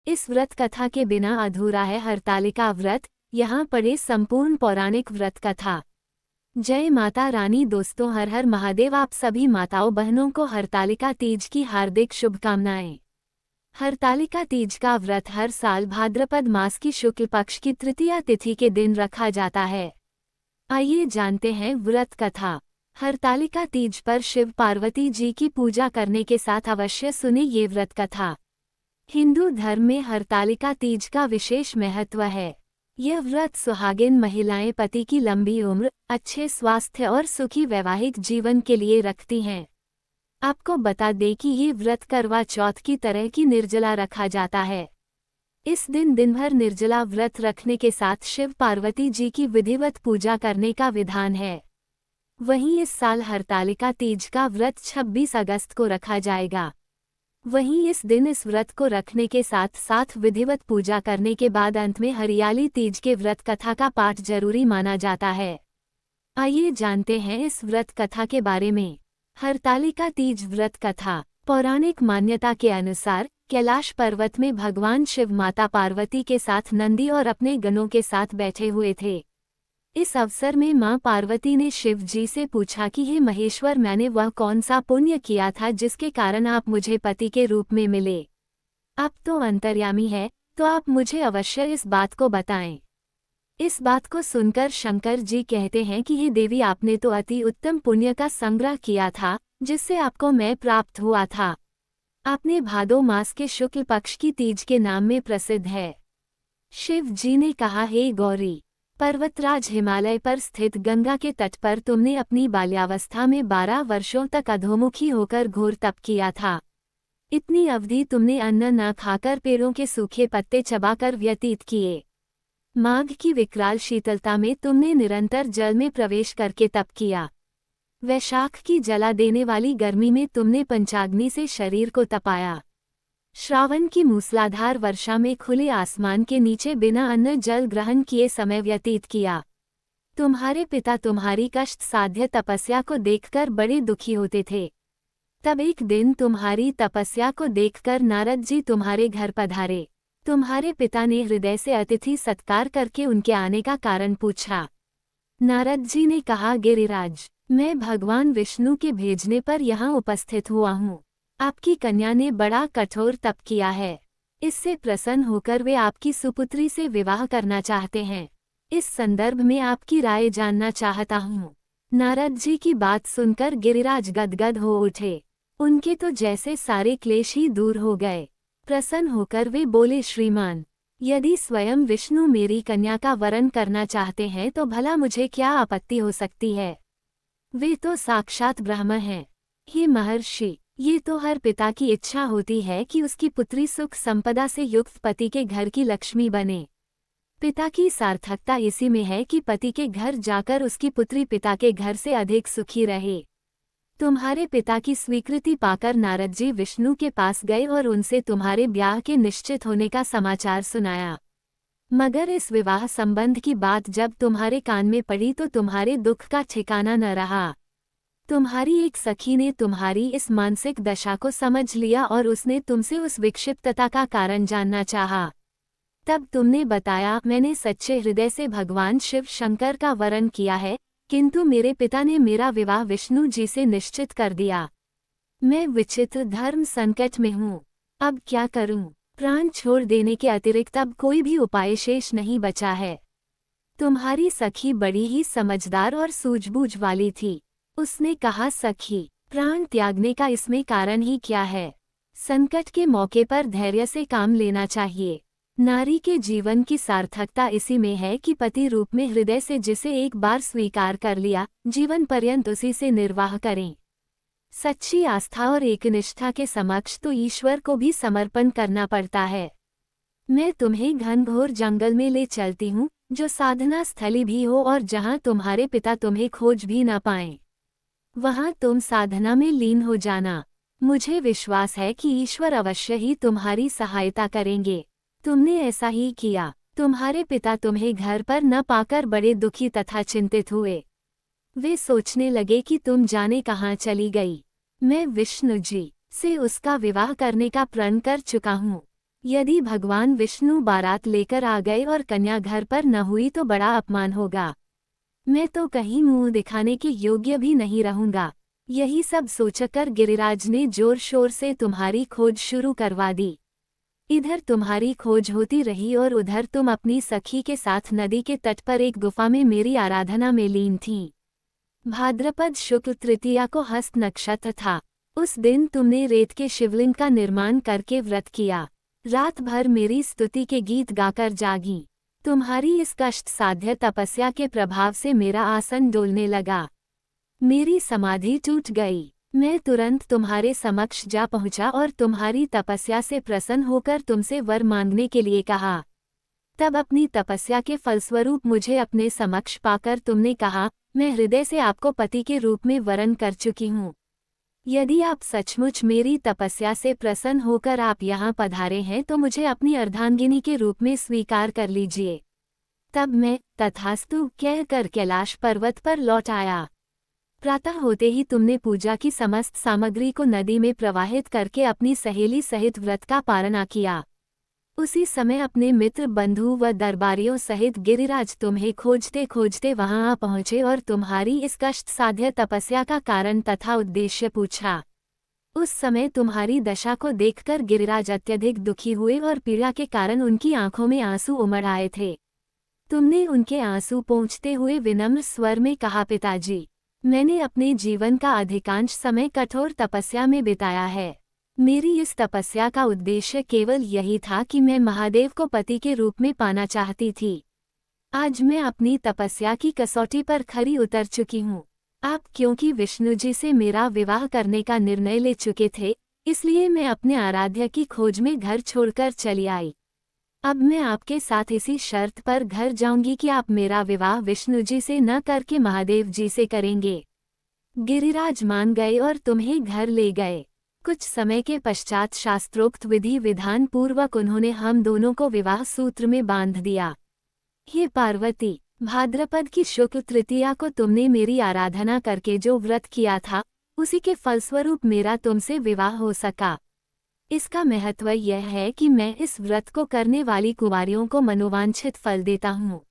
इस व्रत कथा के बिना अधूरा है हरतालिका व्रत। यहाँ पढ़े संपूर्ण पौराणिक व्रत कथा। जय माता रानी। दोस्तों, हर हर महादेव। आप सभी माताओं बहनों को हरतालिका तीज की हार्दिक शुभकामनाएं। हरतालिका तीज का व्रत हर साल भाद्रपद मास की शुक्ल पक्ष की तृतीया तिथि के दिन रखा जाता है। आइए जानते हैं व्रत कथा। हरतालिका तीज पर शिव पार्वती जी की पूजा करने के साथ अवश्य सुने ये व्रत कथा। हिंदू धर्म में हरतालिका तीज का विशेष महत्व है। यह व्रत सुहागिन महिलाएं पति की लंबी उम्र, अच्छे स्वास्थ्य और सुखी वैवाहिक जीवन के लिए रखती हैं। आपको बता दें कि ये व्रत करवा चौथ की तरह की निर्जला रखा जाता है। इस दिन दिनभर निर्जला व्रत रखने के साथ शिव पार्वती जी की विधिवत पूजा करने का विधान है। वहीं इस साल हरतालिका तीज का व्रत 26 अगस्त को रखा जाएगा। वहीं इस दिन इस व्रत को रखने के साथ साथ विधिवत पूजा करने के बाद अंत में हरियाली तीज के व्रत कथा का पाठ जरूरी माना जाता है। आइए जानते हैं इस व्रत कथा के बारे में। हरतालिका तीज व्रत कथा। पौराणिक मान्यता के अनुसार कैलाश पर्वत में भगवान शिव माता पार्वती के साथ नंदी और अपने गणों के साथ बैठे हुए थे। इस अवसर में मां पार्वती ने शिव जी से पूछा कि हे महेश्वर, मैंने वह कौन सा पुण्य किया था जिसके कारण आप मुझे पति के रूप में मिले। आप तो अंतर्यामी है, तो आप मुझे अवश्य इस बात को बताएं। इस बात को सुनकर शंकर जी कहते हैं कि हे देवी, आपने तो अति उत्तम पुण्य का संग्रह किया था जिससे आपको मैं प्राप्त हुआ था। आपने भादो मास के शुक्ल पक्ष की तीज के नाम में प्रसिद्ध है। शिव जी ने कहा, हे गौरी, पर्वतराज हिमालय पर स्थित गंगा के तट पर तुमने अपनी बाल्यावस्था में 12 वर्षों तक अधोमुखी होकर घोर तप किया था। इतनी अवधि तुमने अन्न न खाकर पेड़ों के सूखे पत्ते चबाकर व्यतीत किए। माघ की विकराल शीतलता में तुमने निरंतर जल में प्रवेश करके तप किया। वैशाख की जला देने वाली गर्मी में तुमने पंचाग्नि से शरीर को तपाया। श्रावण की मूसलाधार वर्षा में खुले आसमान के नीचे बिना अन्न जल ग्रहण किए समय व्यतीत किया। तुम्हारे पिता तुम्हारी कष्ट साध्य तपस्या को देखकर बड़े दुखी होते थे। तब एक दिन तुम्हारी तपस्या को देखकर नारद जी तुम्हारे घर पधारे। तुम्हारे पिता ने हृदय से अतिथि सत्कार करके उनके आने का कारण पूछा। नारद जी ने कहा, गिरिराज, मैं भगवान विष्णु के भेजने पर यहाँ उपस्थित हुआ हूँ। आपकी कन्या ने बड़ा कठोर तप किया है। इससे प्रसन्न होकर वे आपकी सुपुत्री से विवाह करना चाहते हैं। इस संदर्भ में आपकी राय जानना चाहता हूँ। नारद जी की बात सुनकर गिरिराज गदगद हो उठे। उनके तो जैसे सारे क्लेश ही दूर हो गए। प्रसन्न होकर वे बोले, श्रीमान, यदि स्वयं विष्णु मेरी कन्या का वरण करना चाहते हैं तो भला मुझे क्या आपत्ति हो सकती है। वे तो साक्षात ब्रह्म हैं। हे महर्षि, ये तो हर पिता की इच्छा होती है कि उसकी पुत्री सुख संपदा से युक्त पति के घर की लक्ष्मी बने। पिता की सार्थकता इसी में है कि पति के घर जाकर उसकी पुत्री पिता के घर से अधिक सुखी रहे। तुम्हारे पिता की स्वीकृति पाकर नारद जी विष्णु के पास गए और उनसे तुम्हारे ब्याह के निश्चित होने का समाचार सुनाया। मगर इस विवाह संबंध की बात जब तुम्हारे कान में पड़ी तो तुम्हारे दुख का ठिकाना न रहा। तुम्हारी एक सखी ने तुम्हारी इस मानसिक दशा को समझ लिया और उसने तुमसे उस विक्षिप्तता का कारण जानना चाहा। तब तुमने बताया, मैंने सच्चे हृदय से भगवान शिव शंकर का वरण किया है, किंतु मेरे पिता ने मेरा विवाह विष्णु जी से निश्चित कर दिया। मैं विचित्र धर्म संकट में हूँ। अब क्या करूँ? प्राण छोड़ देने के अतिरिक्त अब कोई भी उपाय शेष नहीं बचा है। तुम्हारी सखी बड़ी ही समझदार और सूझबूझ वाली थी। उसने कहा, सखी, प्राण त्यागने का इसमें कारण ही क्या है? संकट के मौके पर धैर्य से काम लेना चाहिए। नारी के जीवन की सार्थकता इसी में है कि पति रूप में हृदय से जिसे एक बार स्वीकार कर लिया, जीवन पर्यंत उसी से निर्वाह करें। सच्ची आस्था और एकनिष्ठा के समक्ष तो ईश्वर को भी समर्पण करना पड़ता है। मैं तुम्हें घनघोर जंगल में ले चलती हूँ, जो साधना स्थली भी हो और जहाँ तुम्हारे पिता तुम्हें खोज भी न पाएं। वहाँ तुम साधना में लीन हो जाना। मुझे विश्वास है कि ईश्वर अवश्य ही तुम्हारी सहायता करेंगे। तुमने ऐसा ही किया। तुम्हारे पिता तुम्हें घर पर न पाकर बड़े दुखी तथा चिंतित हुए। वे सोचने लगे कि तुम जाने कहाँ चली गई। मैं विष्णु जी से उसका विवाह करने का प्रण कर चुका हूँ। यदि भगवान विष्णु बारात लेकर आ गए और कन्या घर पर न हुई तो बड़ा अपमान होगा। मैं तो कहीं मुंह दिखाने के योग्य भी नहीं रहूंगा। यही सब सोचकर गिरिराज ने जोर शोर से तुम्हारी खोज शुरू करवा दी। इधर तुम्हारी खोज होती रही और उधर तुम अपनी सखी के साथ नदी के तट पर एक गुफा में मेरी आराधना में लीन थीं। भाद्रपद शुक्ल तृतीया को हस्त नक्षत्र था। उस दिन तुमने रेत के शिवलिंग का निर्माण करके व्रत किया। रात भर मेरी स्तुति के गीत गाकर जागी। तुम्हारी इस कष्ट साध्य तपस्या के प्रभाव से मेरा आसन डोलने लगा। मेरी समाधि टूट गई। मैं तुरंत तुम्हारे समक्ष जा पहुंचा और तुम्हारी तपस्या से प्रसन्न होकर तुमसे वर मांगने के लिए कहा। तब अपनी तपस्या के फलस्वरूप मुझे अपने समक्ष पाकर तुमने कहा, मैं हृदय से आपको पति के रूप में वरण कर चुकी हूँ। यदि आप सचमुच मेरी तपस्या से प्रसन्न होकर आप यहाँ पधारे हैं तो मुझे अपनी अर्धांगिनी के रूप में स्वीकार कर लीजिए। तब मैं तथास्तु कहकर कैलाश पर्वत पर लौट आया। प्रातः होते ही तुमने पूजा की समस्त सामग्री को नदी में प्रवाहित करके अपनी सहेली सहित व्रत का पालना किया। उसी समय अपने मित्र बंधु व दरबारियों सहित गिरिराज तुम्हें खोजते खोजते वहां आ पहुंचे और तुम्हारी इस कष्ट साध्य तपस्या का कारण तथा उद्देश्य पूछा। उस समय तुम्हारी दशा को देखकर गिरिराज अत्यधिक दुखी हुए और पीड़ा के कारण उनकी आंखों में आंसू उमड़ आए थे। तुमने उनके आंसू पोंछते हुए विनम्र स्वर में कहा, पिताजी, मैंने अपने जीवन का अधिकांश समय कठोर तपस्या में बिताया है। मेरी इस तपस्या का उद्देश्य केवल यही था कि मैं महादेव को पति के रूप में पाना चाहती थी। आज मैं अपनी तपस्या की कसौटी पर खरी उतर चुकी हूँ। आप क्योंकि विष्णु जी से मेरा विवाह करने का निर्णय ले चुके थे, इसलिए मैं अपने आराध्य की खोज में घर छोड़कर चली आई। अब मैं आपके साथ इसी शर्त पर घर जाऊंगी कि आप मेरा विवाह विष्णु जी से न करके महादेव जी से करेंगे। गिरिराज मान गए और तुम्हें घर ले गए। कुछ समय के पश्चात शास्त्रोक्त विधि विधान पूर्वक उन्होंने हम दोनों को विवाह सूत्र में बांध दिया। हे पार्वती, भाद्रपद की शुक्ल तृतीया को तुमने मेरी आराधना करके जो व्रत किया था, उसी के फलस्वरूप मेरा तुमसे विवाह हो सका। इसका महत्व यह है कि मैं इस व्रत को करने वाली कुंवारियों को मनोवांछित फल देता हूँ।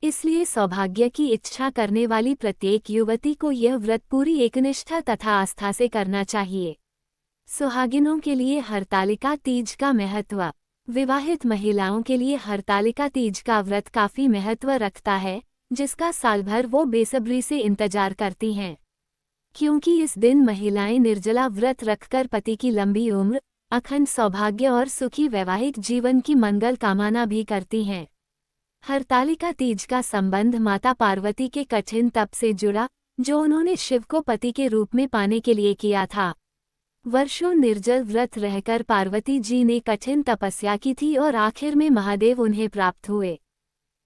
इसलिए सौभाग्य की इच्छा करने वाली प्रत्येक युवती को यह व्रत पूरी एकनिष्ठा तथा आस्था से करना चाहिए। सुहागिनों के लिए हरतालिका तीज का महत्व। विवाहित महिलाओं के लिए हरतालिका तीज का व्रत काफी महत्व रखता है, जिसका साल भर वो बेसब्री से इंतजार करती हैं। क्योंकि इस दिन महिलाएं निर्जला व्रत रखकर पति की लंबी उम्र, अखंड सौभाग्य और सुखी वैवाहिक जीवन की मंगल कामना भी करती हैं। हरतालिका तीज का संबंध माता पार्वती के कठिन तप से जुड़ा, जो उन्होंने शिव को पति के रूप में पाने के लिए किया था। वर्षों निर्जल व्रत रहकर पार्वती जी ने कठिन तपस्या की थी और आखिर में महादेव उन्हें प्राप्त हुए।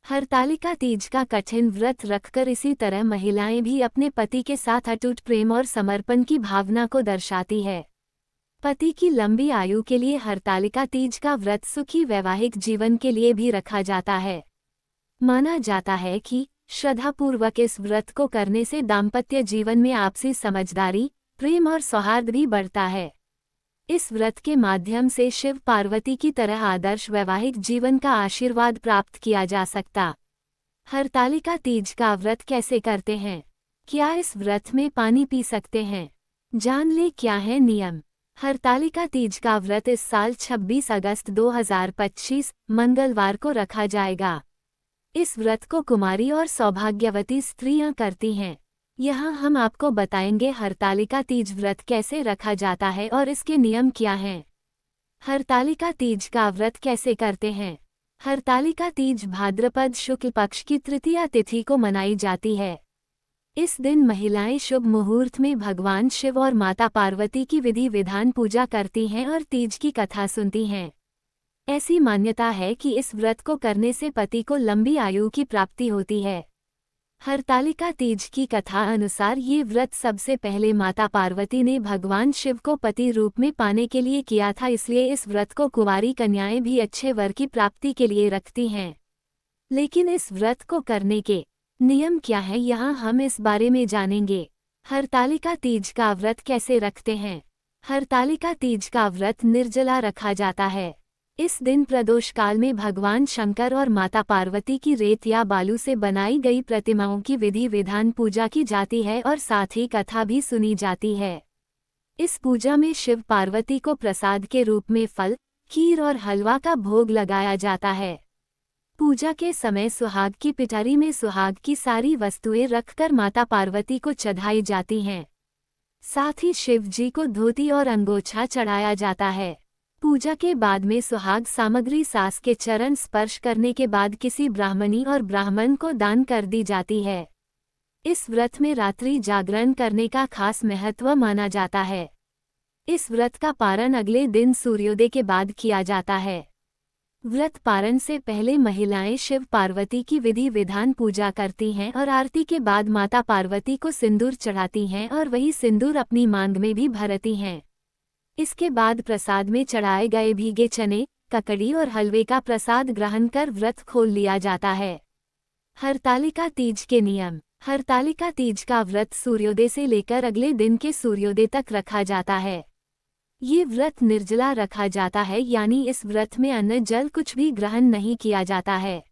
हरतालिका तीज का कठिन व्रत रखकर इसी तरह महिलाएं भी अपने पति के साथ अटूट प्रेम और समर्पण की भावना को दर्शाती है। पति की लंबी आयु के लिए हरतालिका तीज का व्रत सुखी वैवाहिक जीवन के लिए भी रखा जाता है। माना जाता है कि श्रद्धापूर्वक इस व्रत को करने से दाम्पत्य जीवन में आपसी समझदारी, प्रेम और सौहार्द भी बढ़ता है। इस व्रत के माध्यम से शिव पार्वती की तरह आदर्श वैवाहिक जीवन का आशीर्वाद प्राप्त किया जा सकता। हरतालिका तीज का व्रत कैसे करते हैं? क्या इस व्रत में पानी पी सकते हैं? जान ले क्या है नियम। हरतालिका तीज का व्रत इस साल 26 अगस्त 2025 मंगलवार को रखा जाएगा। इस व्रत को कुमारी और सौभाग्यवती स्त्रियां करती हैं। यहाँ हम आपको बताएंगे हरतालिका तीज व्रत कैसे रखा जाता है और इसके नियम क्या हैं। हरतालिका तीज का व्रत कैसे करते हैं? हरतालिका तीज भाद्रपद शुक्ल पक्ष की तृतीया तिथि को मनाई जाती है। इस दिन महिलाएं शुभ मुहूर्त में भगवान शिव और माता पार्वती की विधि विधान पूजा करती हैं और तीज की कथा सुनती हैं। ऐसी मान्यता है कि इस व्रत को करने से पति को लंबी आयु की प्राप्ति होती है। हरतालिका तीज की कथा अनुसार ये व्रत सबसे पहले माता पार्वती ने भगवान शिव को पति रूप में पाने के लिए किया था, इसलिए इस व्रत को कुंवारी कन्याएं भी अच्छे वर की प्राप्ति के लिए रखती हैं। लेकिन इस व्रत को करने के नियम क्या है, यहाँ हम इस बारे में जानेंगे। हरतालिका तीज का व्रत कैसे रखते हैं? हरतालिका तीज का व्रत निर्जला रखा जाता है। इस दिन प्रदोष काल में भगवान शंकर और माता पार्वती की रेत या बालू से बनाई गई प्रतिमाओं की विधि विधान पूजा की जाती है और साथ ही कथा भी सुनी जाती है। इस पूजा में शिव पार्वती को प्रसाद के रूप में फल, खीर और हलवा का भोग लगाया जाता है। पूजा के समय सुहाग की पिटारी में सुहाग की सारी वस्तुएं रखकर माता पार्वती को चढ़ाई जाती हैं। साथ ही शिव जी को धोती और अंगोछा चढ़ाया जाता है। पूजा के बाद में सुहाग सामग्री सास के चरण स्पर्श करने के बाद किसी ब्राह्मणी और ब्राह्मण को दान कर दी जाती है। इस व्रत में रात्रि जागरण करने का खास महत्व माना जाता है। इस व्रत का पारण अगले दिन सूर्योदय के बाद किया जाता है। व्रत पारण से पहले महिलाएं शिव पार्वती की विधि विधान पूजा करती हैं और आरती के बाद माता पार्वती को सिंदूर चढ़ाती हैं और वही सिंदूर अपनी मांग में भी भरती हैं। इसके बाद प्रसाद में चढ़ाए गए भीगे चने, ककड़ी और हलवे का प्रसाद ग्रहण कर व्रत खोल लिया जाता है। हरतालिका तीज के नियम। हरतालिका तीज का व्रत सूर्योदय से लेकर अगले दिन के सूर्योदय तक रखा जाता है। ये व्रत निर्जला रखा जाता है, यानी इस व्रत में अन्न जल कुछ भी ग्रहण नहीं किया जाता है।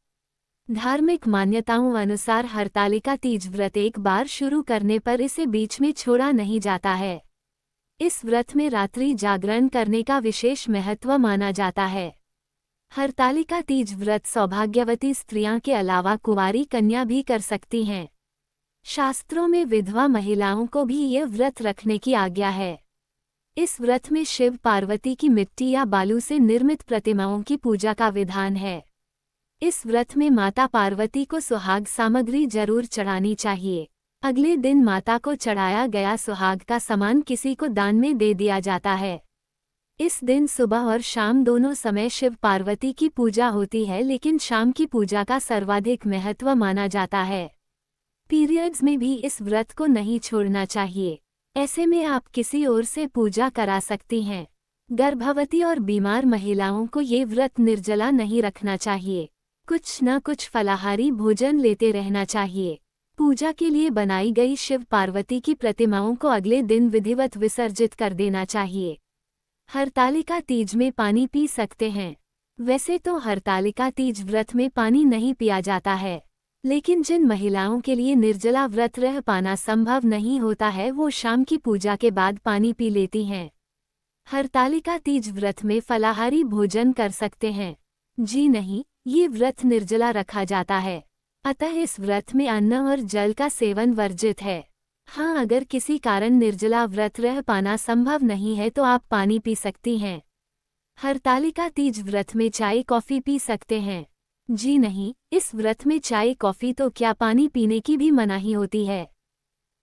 धार्मिक मान्यताओं अनुसार हरतालिका तीज व्रत एक बार शुरू करने पर इसे बीच में छोड़ा नहीं जाता है। इस व्रत में रात्रि जागरण करने का विशेष महत्व माना जाता है। हरतालिका तीज व्रत सौभाग्यवती स्त्रियां के अलावा कुंवारी कन्या भी कर सकती हैं। शास्त्रों में विधवा महिलाओं को भी ये व्रत रखने की आज्ञा है। इस व्रत में शिव पार्वती की मिट्टी या बालू से निर्मित प्रतिमाओं की पूजा का विधान है। इस व्रत में माता पार्वती को सुहाग सामग्री जरूर चढ़ानी चाहिए। अगले दिन माता को चढ़ाया गया सुहाग का सामान किसी को दान में दे दिया जाता है। इस दिन सुबह और शाम दोनों समय शिव पार्वती की पूजा होती है, लेकिन शाम की पूजा का सर्वाधिक महत्व माना जाता है। पीरियड्स में भी इस व्रत को नहीं छोड़ना चाहिए। ऐसे में आप किसी और से पूजा करा सकती हैं। गर्भवती और बीमार महिलाओं को ये व्रत निर्जला नहीं रखना चाहिए। कुछ न कुछ फलाहारी भोजन लेते रहना चाहिए। पूजा के लिए बनाई गई शिव पार्वती की प्रतिमाओं को अगले दिन विधिवत विसर्जित कर देना चाहिए। हरतालिका तीज में पानी पी सकते हैं। वैसे तो हरतालिका तीज व्रत में पानी नहीं पिया जाता है, लेकिन जिन महिलाओं के लिए निर्जला व्रत रह पाना संभव नहीं होता है, वो शाम की पूजा के बाद पानी पी लेती हैं। हरतालिका तीज व्रत में फलाहारी भोजन कर सकते हैं। जी नहीं, ये व्रत निर्जला रखा जाता है, अतः इस व्रत में अन्न और जल का सेवन वर्जित है। हाँ, अगर किसी कारण निर्जला व्रत रह पाना संभव नहीं है तो आप पानी पी सकती हैं। हरतालिका तीज व्रत में चाय कॉफ़ी पी सकते हैं। जी नहीं, इस व्रत में चाय कॉफ़ी तो क्या पानी पीने की भी मनाही होती है।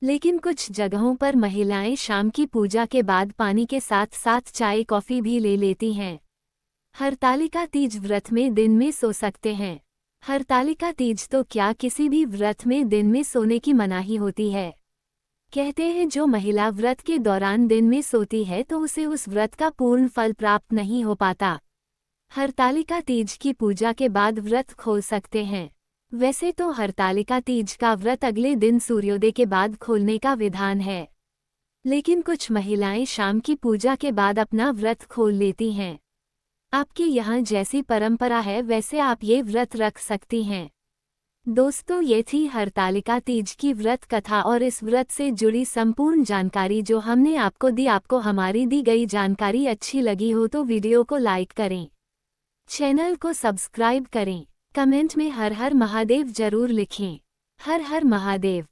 लेकिन कुछ जगहों पर महिलाएं शाम की पूजा के बाद पानी के साथ साथ चाय कॉफ़ी भी ले लेती हैं। हरतालिका तीज व्रत में दिन में सो सकते हैं। हरतालिका तीज तो क्या किसी भी व्रत में दिन में सोने की मनाही होती है। कहते हैं जो महिला व्रत के दौरान दिन में सोती है तो उसे उस व्रत का पूर्ण फल प्राप्त नहीं हो पाता। हरतालिका तीज की पूजा के बाद व्रत खोल सकते हैं। वैसे तो हरतालिका तीज का व्रत अगले दिन सूर्योदय के बाद खोलने का विधान है, लेकिन कुछ महिलाएं शाम की पूजा के बाद अपना व्रत खोल लेती हैं। आपके यहाँ जैसी परंपरा है वैसे आप ये व्रत रख सकती हैं। दोस्तों, ये थी हरतालिका तीज की व्रत कथा और इस व्रत से जुड़ी संपूर्ण जानकारी जो हमने आपको दी। आपको हमारी दी गई जानकारी अच्छी लगी हो तो वीडियो को लाइक करें, चैनल को सब्सक्राइब करें, कमेंट में हर हर महादेव जरूर लिखें। हर हर महादेव।